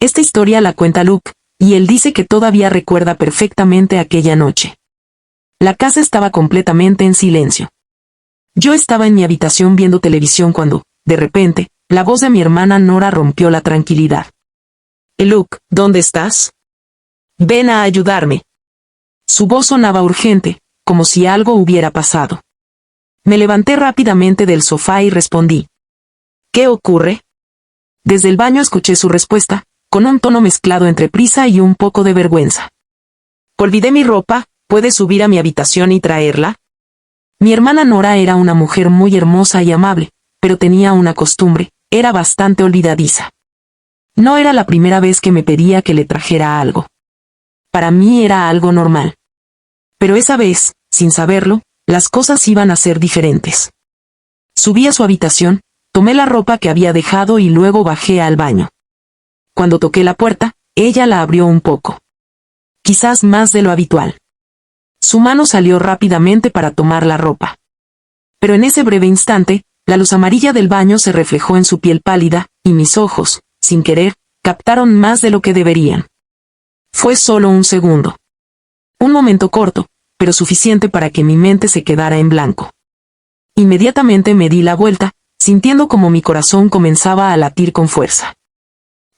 Esta historia la cuenta Luke, y él dice que todavía recuerda perfectamente aquella noche. La casa estaba completamente en silencio. Yo estaba en mi habitación viendo televisión cuando, de repente, la voz de mi hermana Nora rompió la tranquilidad. Luke, ¿dónde estás? Ven a ayudarme. Su voz sonaba urgente, como si algo hubiera pasado. Me levanté rápidamente del sofá y respondí. ¿Qué ocurre? Desde el baño escuché su respuesta, con un tono mezclado entre prisa y un poco de vergüenza. Olvidé mi ropa, ¿puedes subir a mi habitación y traerla? Mi hermana Nora era una mujer muy hermosa y amable, pero tenía una costumbre, era bastante olvidadiza. No era la primera vez que me pedía que le trajera algo. Para mí era algo normal. Pero esa vez, sin saberlo, las cosas iban a ser diferentes. Subí a su habitación, tomé la ropa que había dejado y luego bajé al baño. Cuando toqué la puerta, ella la abrió un poco. Quizás más de lo habitual. Su mano salió rápidamente para tomar la ropa. Pero en ese breve instante, la luz amarilla del baño se reflejó en su piel pálida, y mis ojos, sin querer, captaron más de lo que deberían. Fue solo un segundo. Un momento corto, pero suficiente para que mi mente se quedara en blanco. Inmediatamente me di la vuelta, sintiendo como mi corazón comenzaba a latir con fuerza.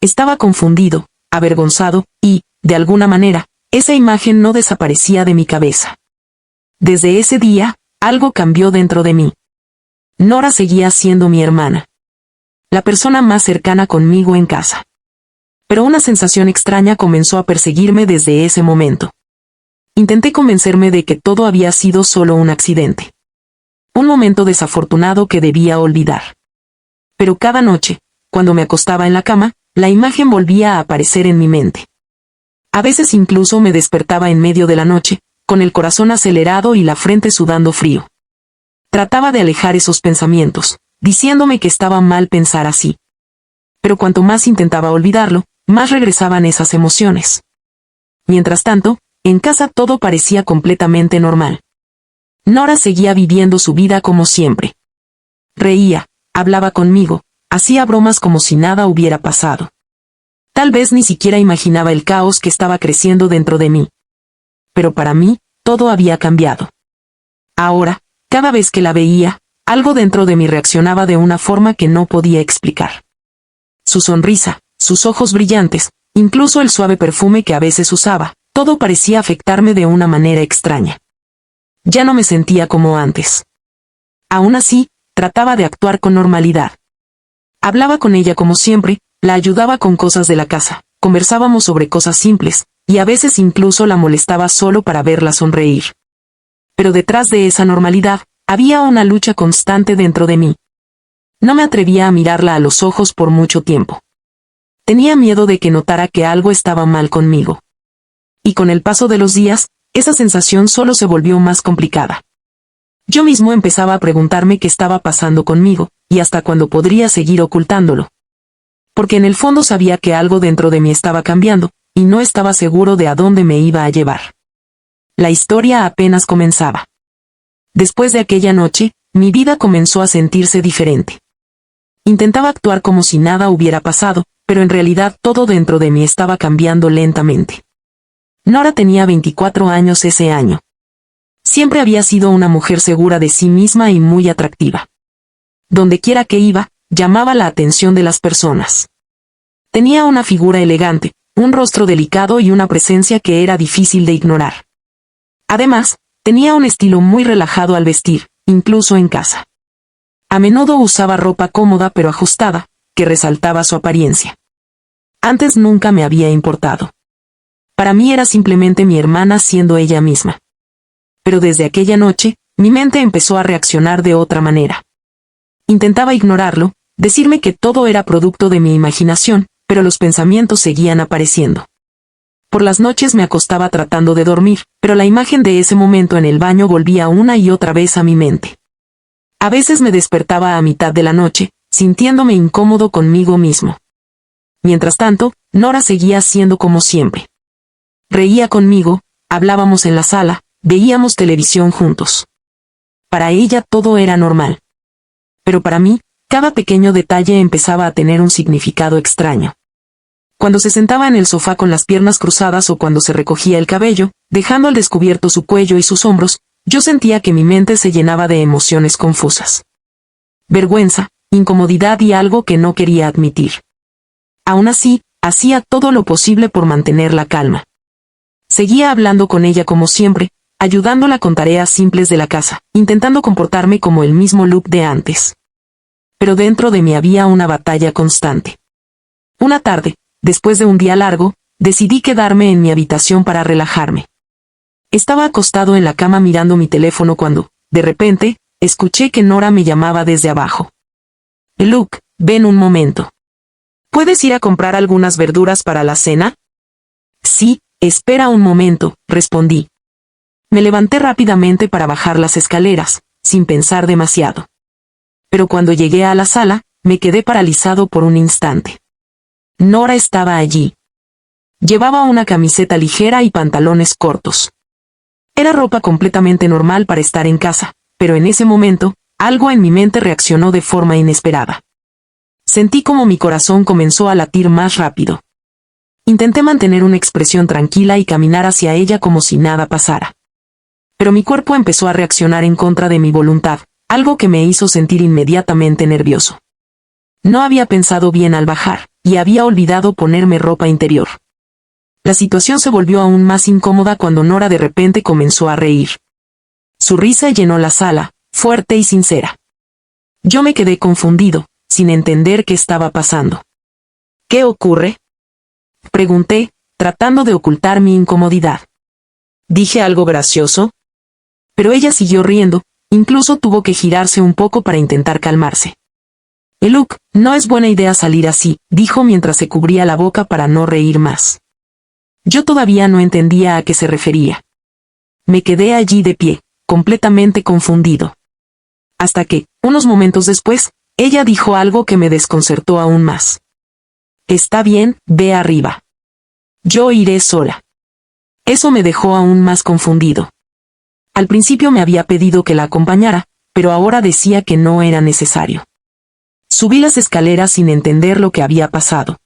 Estaba confundido, avergonzado, y, de alguna manera, esa imagen no desaparecía de mi cabeza. Desde ese día, algo cambió dentro de mí. Nora seguía siendo mi hermana. La persona más cercana conmigo en casa. Pero una sensación extraña comenzó a perseguirme desde ese momento. Intenté convencerme de que todo había sido solo un accidente. Un momento desafortunado que debía olvidar. Pero cada noche, cuando me acostaba en la cama, la imagen volvía a aparecer en mi mente. A veces incluso me despertaba en medio de la noche, con el corazón acelerado y la frente sudando frío. Trataba de alejar esos pensamientos, diciéndome que estaba mal pensar así. Pero cuanto más intentaba olvidarlo, más regresaban esas emociones. Mientras tanto, en casa todo parecía completamente normal. Nora seguía viviendo su vida como siempre. Reía, hablaba conmigo, hacía bromas como si nada hubiera pasado. Tal vez ni siquiera imaginaba el caos que estaba creciendo dentro de mí. Pero para mí, todo había cambiado. Ahora, cada vez que la veía, algo dentro de mí reaccionaba de una forma que no podía explicar. Su sonrisa, sus ojos brillantes, incluso el suave perfume que a veces usaba, todo parecía afectarme de una manera extraña. Ya no me sentía como antes. Aún así, trataba de actuar con normalidad. Hablaba con ella como siempre, la ayudaba con cosas de la casa, conversábamos sobre cosas simples, y a veces incluso la molestaba solo para verla sonreír. Pero detrás de esa normalidad, había una lucha constante dentro de mí. No me atrevía a mirarla a los ojos por mucho tiempo. Tenía miedo de que notara que algo estaba mal conmigo. Y con el paso de los días, esa sensación solo se volvió más complicada. Yo mismo empezaba a preguntarme qué estaba pasando conmigo, y hasta cuándo podría seguir ocultándolo. Porque en el fondo sabía que algo dentro de mí estaba cambiando, y no estaba seguro de a dónde me iba a llevar. La historia apenas comenzaba. Después de aquella noche, mi vida comenzó a sentirse diferente. Intentaba actuar como si nada hubiera pasado, pero en realidad todo dentro de mí estaba cambiando lentamente. Nora tenía 24 años ese año. Siempre había sido una mujer segura de sí misma y muy atractiva. Dondequiera que iba, llamaba la atención de las personas. Tenía una figura elegante, un rostro delicado y una presencia que era difícil de ignorar. Además, tenía un estilo muy relajado al vestir, incluso en casa. A menudo usaba ropa cómoda pero ajustada, que resaltaba su apariencia. Antes nunca me había importado. Para mí era simplemente mi hermana siendo ella misma. Pero desde aquella noche, mi mente empezó a reaccionar de otra manera. Intentaba ignorarlo, decirme que todo era producto de mi imaginación, pero los pensamientos seguían apareciendo. Por las noches me acostaba tratando de dormir, pero la imagen de ese momento en el baño volvía una y otra vez a mi mente. A veces me despertaba a mitad de la noche, sintiéndome incómodo conmigo mismo. Mientras tanto, Nora seguía siendo como siempre. Reía conmigo, hablábamos en la sala, veíamos televisión juntos. Para ella todo era normal. Pero para mí, cada pequeño detalle empezaba a tener un significado extraño. Cuando se sentaba en el sofá con las piernas cruzadas o cuando se recogía el cabello, dejando al descubierto su cuello y sus hombros, yo sentía que mi mente se llenaba de emociones confusas. Vergüenza, incomodidad y algo que no quería admitir. Aún así, hacía todo lo posible por mantener la calma. Seguía hablando con ella como siempre, ayudándola con tareas simples de la casa, intentando comportarme como el mismo Luke de antes. Pero dentro de mí había una batalla constante. Una tarde, después de un día largo, decidí quedarme en mi habitación para relajarme. Estaba acostado en la cama mirando mi teléfono cuando, de repente, escuché que Nora me llamaba desde abajo. Luke, ven un momento. ¿Puedes ir a comprar algunas verduras para la cena? Sí, espera un momento, respondí. Me levanté rápidamente para bajar las escaleras, sin pensar demasiado. Pero cuando llegué a la sala, me quedé paralizado por un instante. Nora estaba allí. Llevaba una camiseta ligera y pantalones cortos. Era ropa completamente normal para estar en casa, pero en ese momento, algo en mi mente reaccionó de forma inesperada. Sentí como mi corazón comenzó a latir más rápido. Intenté mantener una expresión tranquila y caminar hacia ella como si nada pasara. Pero mi cuerpo empezó a reaccionar en contra de mi voluntad, algo que me hizo sentir inmediatamente nervioso. No había pensado bien al bajar, y había olvidado ponerme ropa interior. La situación se volvió aún más incómoda cuando Nora de repente comenzó a reír. Su risa llenó la sala, fuerte y sincera. Yo me quedé confundido, sin entender qué estaba pasando. ¿Qué ocurre?, pregunté, tratando de ocultar mi incomodidad. ¿Dije algo gracioso? Pero ella siguió riendo, incluso tuvo que girarse un poco para intentar calmarse. Luke, no es buena idea salir así, dijo mientras se cubría la boca para no reír más. Yo todavía no entendía a qué se refería. Me quedé allí de pie, completamente confundido. Hasta que, unos momentos después, ella dijo algo que me desconcertó aún más. Está bien, ve arriba. Yo iré sola. Eso me dejó aún más confundido. Al principio me había pedido que la acompañara, pero ahora decía que no era necesario. Subí las escaleras sin entender lo que había pasado.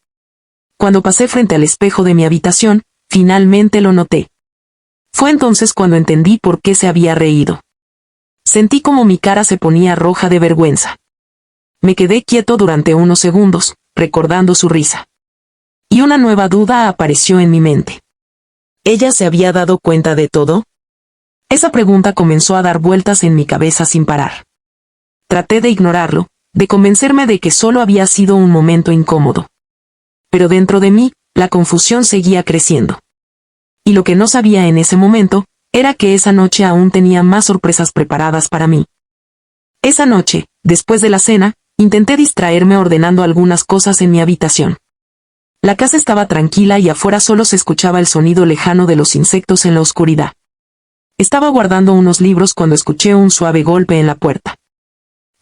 Cuando pasé frente al espejo de mi habitación, finalmente lo noté. Fue entonces cuando entendí por qué se había reído. Sentí como mi cara se ponía roja de vergüenza. Me quedé quieto durante unos segundos, recordando su risa. Y una nueva duda apareció en mi mente. ¿Ella se había dado cuenta de todo? Esa pregunta comenzó a dar vueltas en mi cabeza sin parar. Traté de ignorarlo, de convencerme de que solo había sido un momento incómodo. Pero dentro de mí, la confusión seguía creciendo. Y lo que no sabía en ese momento, era que esa noche aún tenía más sorpresas preparadas para mí. Esa noche, después de la cena, intenté distraerme ordenando algunas cosas en mi habitación. La casa estaba tranquila y afuera solo se escuchaba el sonido lejano de los insectos en la oscuridad. Estaba guardando unos libros cuando escuché un suave golpe en la puerta.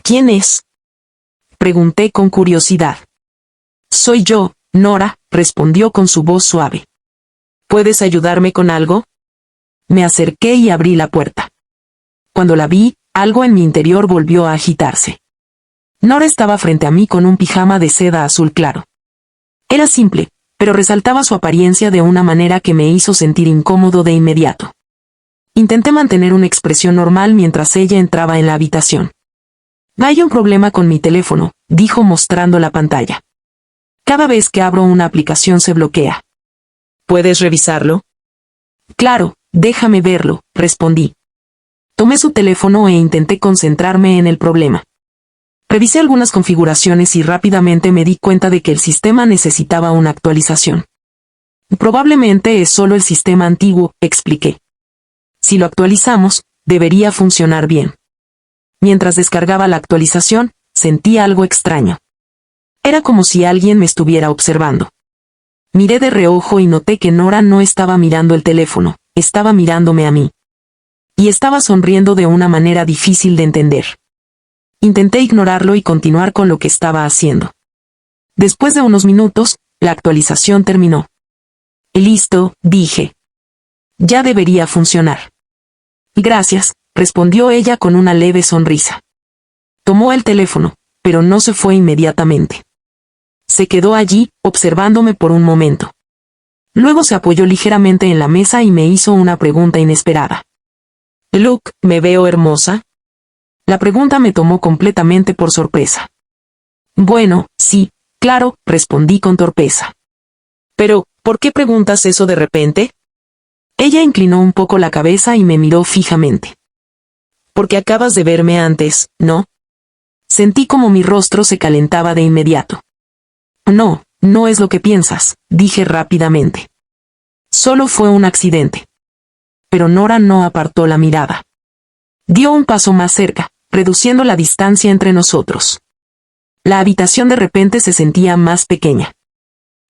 ¿Quién es?, pregunté con curiosidad. Soy yo, Nora, respondió con su voz suave. ¿Puedes ayudarme con algo? Me acerqué y abrí la puerta. Cuando la vi, algo en mi interior volvió a agitarse. Nora estaba frente a mí con un pijama de seda azul claro. Era simple, pero resaltaba su apariencia de una manera que me hizo sentir incómodo de inmediato. Intenté mantener una expresión normal mientras ella entraba en la habitación. Hay un problema con mi teléfono, dijo mostrando la pantalla. Cada vez que abro una aplicación se bloquea. ¿Puedes revisarlo? Claro, déjame verlo, respondí. Tomé su teléfono e intenté concentrarme en el problema. Revisé algunas configuraciones y rápidamente me di cuenta de que el sistema necesitaba una actualización. Probablemente es solo el sistema antiguo, expliqué. Si lo actualizamos, debería funcionar bien. Mientras descargaba la actualización, sentí algo extraño. Era como si alguien me estuviera observando. Miré de reojo y noté que Nora no estaba mirando el teléfono, estaba mirándome a mí. Y estaba sonriendo de una manera difícil de entender. Intenté ignorarlo y continuar con lo que estaba haciendo. Después de unos minutos, la actualización terminó. Listo, dije. Ya debería funcionar. Gracias, respondió ella con una leve sonrisa. Tomó el teléfono, pero no se fue inmediatamente. Se quedó allí, observándome por un momento. Luego se apoyó ligeramente en la mesa y me hizo una pregunta inesperada. «Luke, ¿me veo hermosa?» La pregunta me tomó completamente por sorpresa. «Bueno, sí, claro», respondí con torpeza. «Pero, ¿por qué preguntas eso de repente?» Ella inclinó un poco la cabeza y me miró fijamente. «Porque acabas de verme antes, ¿no?» Sentí como mi rostro se calentaba de inmediato. «No, no es lo que piensas», dije rápidamente. «Solo fue un accidente». Pero Nora no apartó la mirada. Dio un paso más cerca, reduciendo la distancia entre nosotros. La habitación de repente se sentía más pequeña.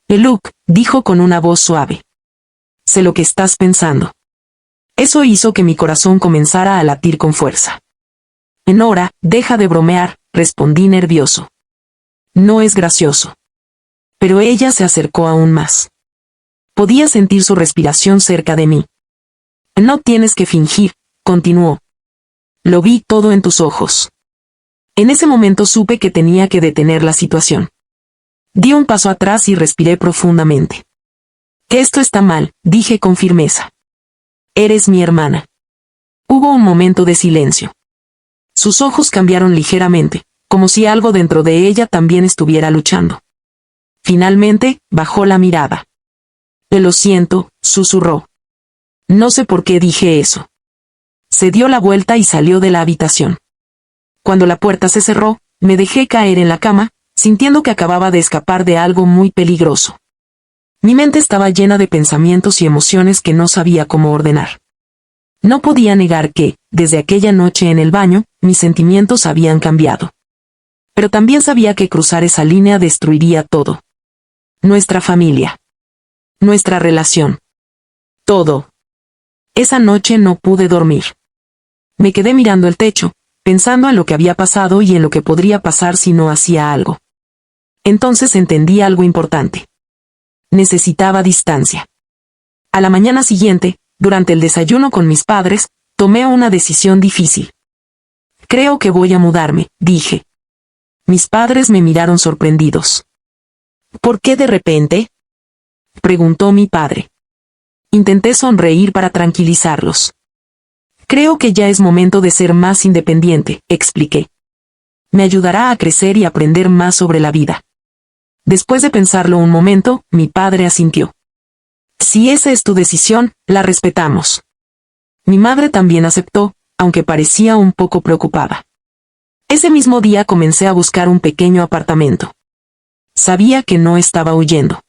«Luke», dijo con una voz suave. «Sé lo que estás pensando». Eso hizo que mi corazón comenzara a latir con fuerza. «Nora, deja de bromear», respondí nervioso. «No es gracioso». Pero ella se acercó aún más. Podía sentir su respiración cerca de mí. «No tienes que fingir», continuó. «Lo vi todo en tus ojos». En ese momento supe que tenía que detener la situación. Di un paso atrás y respiré profundamente. «Esto está mal», dije con firmeza. «Eres mi hermana». Hubo un momento de silencio. Sus ojos cambiaron ligeramente, como si algo dentro de ella también estuviera luchando. Finalmente, bajó la mirada. «Lo siento», susurró. No sé por qué dije eso. Se dio la vuelta y salió de la habitación. Cuando la puerta se cerró, me dejé caer en la cama, sintiendo que acababa de escapar de algo muy peligroso. Mi mente estaba llena de pensamientos y emociones que no sabía cómo ordenar. No podía negar que, desde aquella noche en el baño, mis sentimientos habían cambiado. Pero también sabía que cruzar esa línea destruiría todo. Nuestra familia. Nuestra relación. Todo. Esa noche no pude dormir. Me quedé mirando el techo, pensando en lo que había pasado y en lo que podría pasar si no hacía algo. Entonces entendí algo importante. Necesitaba distancia. A la mañana siguiente, durante el desayuno con mis padres, tomé una decisión difícil. «Creo que voy a mudarme», dije. Mis padres me miraron sorprendidos. «¿Por qué de repente?», preguntó mi padre. Intenté sonreír para tranquilizarlos. «Creo que ya es momento de ser más independiente», expliqué. «Me ayudará a crecer y aprender más sobre la vida». Después de pensarlo un momento, mi padre asintió. «Si esa es tu decisión, la respetamos». Mi madre también aceptó, aunque parecía un poco preocupada. Ese mismo día comencé a buscar un pequeño apartamento. Sabía que no estaba huyendo.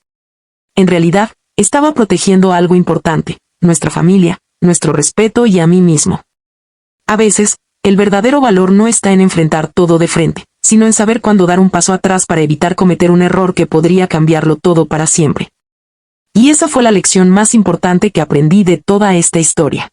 En realidad, estaba protegiendo algo importante, nuestra familia, nuestro respeto y a mí mismo. A veces, el verdadero valor no está en enfrentar todo de frente, sino en saber cuándo dar un paso atrás para evitar cometer un error que podría cambiarlo todo para siempre. Y esa fue la lección más importante que aprendí de toda esta historia.